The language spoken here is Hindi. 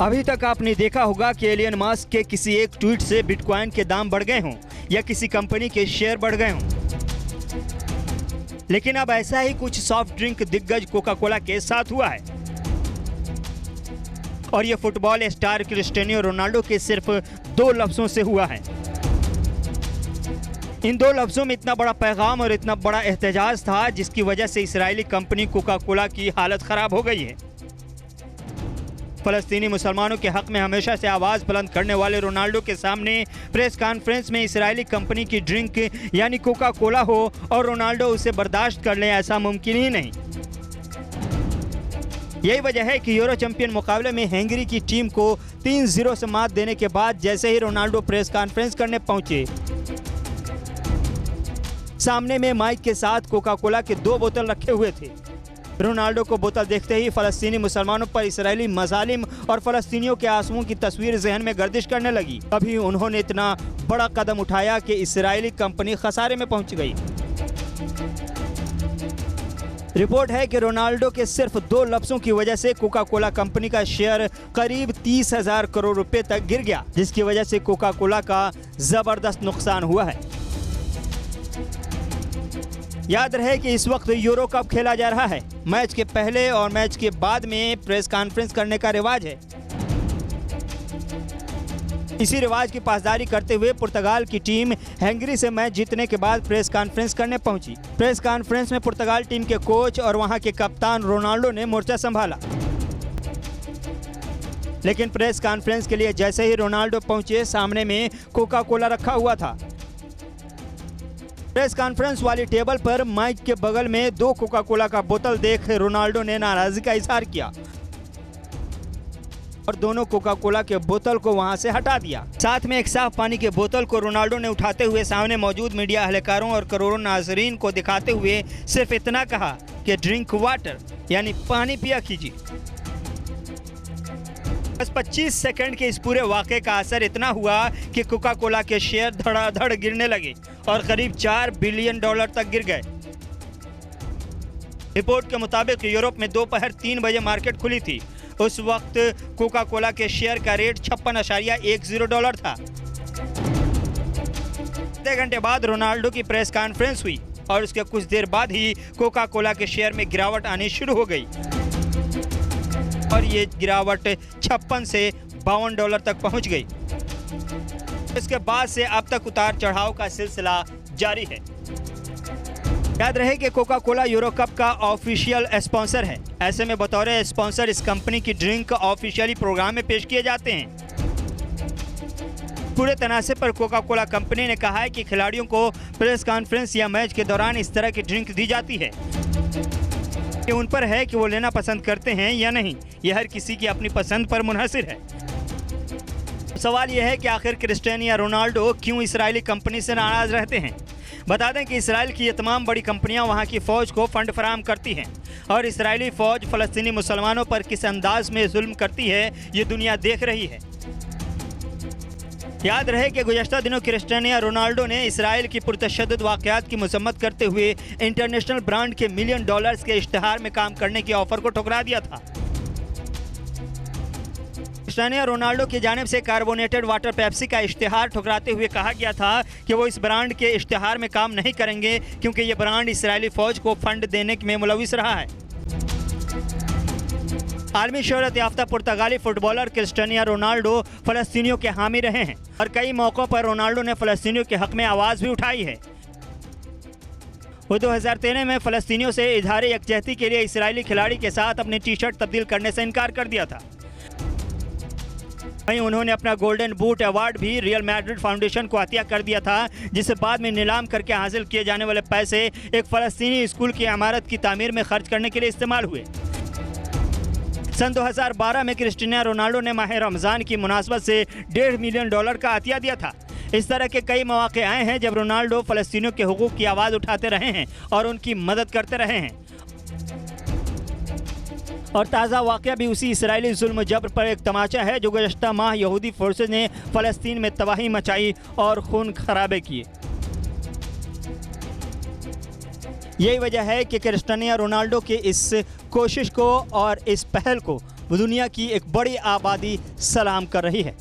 अभी तक आपने देखा होगा कि एलियन मस्क के किसी एक ट्वीट से बिटकॉइन के दाम बढ़ गए हों या किसी कंपनी के शेयर बढ़ गए हों, लेकिन अब ऐसा ही कुछ सॉफ्ट ड्रिंक दिग्गज कोका कोला के साथ हुआ है। और ये फुटबॉल स्टार क्रिस्टियानो रोनाल्डो के सिर्फ 2 लफ्जों से हुआ है। इन 2 लफ्जों में इतना बड़ा पैगाम और इतना बड़ा एहतजाज था, जिसकी वजह से इजरायली कंपनी कोका कोला की हालत खराब हो गई है। फलस्तीनी मुसलमानों के हक में हमेशा से आवाज बुलंद करने वाले रोनाल्डो के सामने प्रेस कॉन्फ्रेंस में इजरायली कंपनी की ड्रिंक यानी कोका कोला हो और रोनाल्डो उसे बर्दाश्त कर ले, ऐसा मुमकिन ही नहीं। यही वजह है कि यूरो चैंपियन मुकाबले में हंगरी की टीम को 3-0 से मात देने के बाद जैसे ही रोनाल्डो प्रेस कॉन्फ्रेंस करने पहुंचे, सामने में माइक के साथ कोका कोला के 2 बोतल रखे हुए थे। रोनाल्डो को बोतल देखते ही फलस्तीनी मुसलमानों पर इसराइली मजालिम और फलस्तीनियों के आंसुओं की तस्वीर जहन में गर्दिश करने लगी। तभी उन्होंने इतना बड़ा कदम उठाया कि इसराइली कंपनी खसारे में पहुंच गई। रिपोर्ट है कि रोनाल्डो के सिर्फ 2 लफ्जों की वजह से कोका कोला कंपनी का शेयर करीब 30,000 करोड़ रुपए तक गिर गया, जिसकी वजह से कोका कोला का जबरदस्त नुकसान हुआ है। याद रहे कि इस वक्त यूरो कप खेला जा रहा है। मैच के पहले और मैच के बाद में प्रेस कॉन्फ्रेंस करने का रिवाज है। इसी रिवाज की पासदारी करते हुए पुर्तगाल की टीम हंगरी से मैच जीतने के बाद प्रेस कॉन्फ्रेंस करने पहुंची। प्रेस कॉन्फ्रेंस में पुर्तगाल टीम के कोच और वहां के कप्तान रोनाल्डो ने मोर्चा संभाला, लेकिन प्रेस कॉन्फ्रेंस के लिए जैसे ही रोनाल्डो पहुंचे, सामने में कोका कोला रखा हुआ था। प्रेस कॉन्फ्रेंस वाली टेबल पर माइक के बगल में 2 कोका कोला का बोतल देख रोनाल्डो ने नाराजगी का इजहार किया और दोनों कोका कोला के बोतल को वहां से हटा दिया। साथ में एक साफ पानी के बोतल को रोनाल्डो ने उठाते हुए सामने मौजूद मीडिया अहलकारों और करोड़ों नाजरीन को दिखाते हुए सिर्फ इतना कहा कि ड्रिंक वाटर यानी पानी पिया कीजिए। बस 25 सेकंड के इस पूरे वाक़े का असर इतना हुआ कि कोका कोला के शेयर धड़ाधड़ गिरने लगे और करीब $4 बिलियन तक गिर गए। रिपोर्ट के मुताबिक यूरोप में दोपहर 3 बजे मार्केट खुली थी। उस वक्त कोका कोला के शेयर का रेट $56.10 था। आधे घंटे बाद रोनाल्डो की प्रेस कॉन्फ्रेंस हुई और उसके कुछ देर बाद ही कोका कोला के शेयर में गिरावट आनी शुरू हो गई और ये गिरावट $56 से $52 तक पहुंच गई। इसके बाद से अब तक उतार चढ़ाव का सिलसिला जारी है। याद रहे कि कोका कोला यूरो कप का ऑफिशियल स्पॉन्सर है। ऐसे में बतौर स्पॉन्सर इस कंपनी की ड्रिंक ऑफिशियली प्रोग्राम में पेश किए जाते हैं। पूरे तनासे पर कोका कोला कंपनी ने कहा है कि खिलाड़ियों को प्रेस कॉन्फ्रेंस या मैच के दौरान इस तरह की ड्रिंक दी जाती है। ये उन पर है कि वो लेना पसंद करते हैं या नहीं। यह हर किसी की अपनी पसंद पर मुनहसिर है। सवाल यह है कि आखिर क्रिस्टियानो या रोनाल्डो क्यों इजरायली कंपनी से नाराज रहते हैं। बता दें कि इसराइल की ये तमाम बड़ी कंपनियां वहां की फौज को फंड फराहम करती हैं और इसराइली फौज फलस्तीनी मुसलमानों पर किस अंदाज में जुल्म करती है ये दुनिया देख रही है। याद रहे कि गुज़श्ता दिनों क्रिस्टियानो या रोनाल्डो ने इसराइल की पुरतशद्दुद वाक़यात की मजम्मत करते हुए इंटरनेशनल ब्रांड के $1 मिलियन के इश्तिहार में काम करने की ऑफर को ठुकरा दिया था। क्रिस्टियानो या रोनाल्डो की जानिब से कार्बोनेटेड वाटर पेप्सी का इश्तिहार ठुकराते हुए कहा गया था कि वो इस ब्रांड के इश्तिहार में काम नहीं करेंगे क्योंकि ये ब्रांड इसराइली फौज को फंड देने में मुलविस रहा है। आलमी शोहरत याफ्ता पुर्तगाली फुटबॉलर क्रिस्टियानो रोनाल्डो फलस्तीनियों के हामी रहे हैं और कई मौक़ों पर रोनाल्डो ने फलस्तीनियों के हक में आवाज़ भी उठाई है। वो 2013 में फलस्तीनियों से इजहार यकजहती के लिए इसराइली खिलाड़ी के साथ अपनी टी शर्ट तब्दील करने से इनकार कर दिया था। वहीं उन्होंने अपना गोल्डन बूट अवार्ड भी रियल मैड्रिड फाउंडेशन को अतिया कर दिया था, जिसे बाद में नीलाम करके हासिल किए जाने वाले पैसे एक फ़लस्तीनी स्कूल की इमारत की तामीर में खर्च करने के लिए इस्तेमाल हुए। सन 2012 में क्रिस्टियानो रोनाल्डो ने माह रमज़ान की मुनासबत से $1.5 मिलियन का अतिया दिया था। इस तरह के कई मौके आए हैं जब रोनाल्डो फ़लस्तीनियों के हुकूक़ की आवाज़ उठाते रहे हैं और उनकी मदद करते रहे हैं। और ताज़ा वाक़या भी उसी इसराइली जुल्म जबर पर एक तमाचा है जो गुज़श्ता माह यहूदी फोर्सेज ने फ़लस्तीन में तबाही मचाई और खून खराबे किए। यही वजह है कि क्रिस्टियानो रोनाल्डो की इस कोशिश को और इस पहल को वो दुनिया की एक बड़ी आबादी सलाम कर रही है।